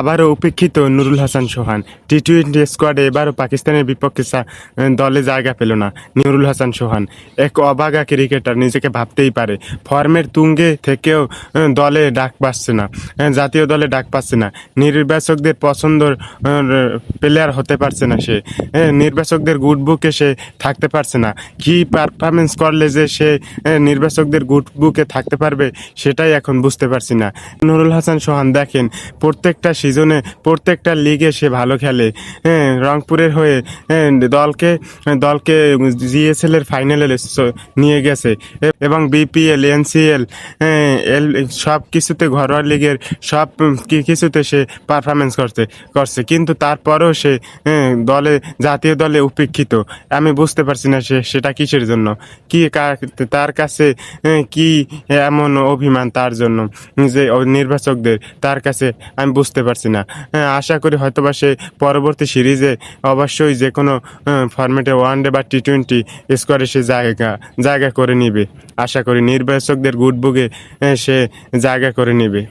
আবারও উপেক্ষিত নুরুল হাসান সোহান। টি-20 স্কোয়াডে এবারও পাকিস্তানের বিপক্ষে দলে জায়গা পেল না নুরুল হাসান সোহান। এক অবাগা ক্রিকেটার, নিজেকে ভাবতেই পারে। ফর্মের তুঙ্গে থেকেও দলে ডাক পাচ্ছে না, জাতীয় দলে ডাক পাচ্ছে না। নির্বাচকদের পছন্দর প্লেয়ার হতে পারছে না সে, নির্বাচকদের গুড বুকে সে থাকতে পারছে না। কি পারফরমেন্স করলে যে সে নির্বাচকদের গুড বুকে থাকতে পারবে সেটাই এখন বুঝতে পারছি না। নুরুল হাসান সোহান দেখেন, প্রত্যেকটা সিজনে প্রত্যেকটা লিগে সে ভালো খেলে। রংপুরের হয়ে দলকে দলকে জিএসএল এর ফাইনালে নিয়ে গেছে এবং বিপিএল, এনসিএল, সব কিছুতে, ঘরোয়া লিগের সব কিছুতে সে পারফরমেন্স করছে, কিন্তু তারপরেও সে দলে, জাতীয় দলে উপেক্ষিত। আমি বুঝতে পারছি না সেটা কিসের জন্য, কি তার কাছে কি এমন অভিমান তার জন্য যে নির্বাচকদের, তার কাছে আমি বুঝতে পারছি না। আশা করি হয়তোবা সে পরবর্তী সিরিজে অবশ্যই যে কোনো ফরম্যাটে, ওয়ানডে বা টি-20 স্কোয়াডে সে জায়গা করে নিবে। আশা করি নির্বাচকদের গুড বুকে সে জায়গা করে নিবে।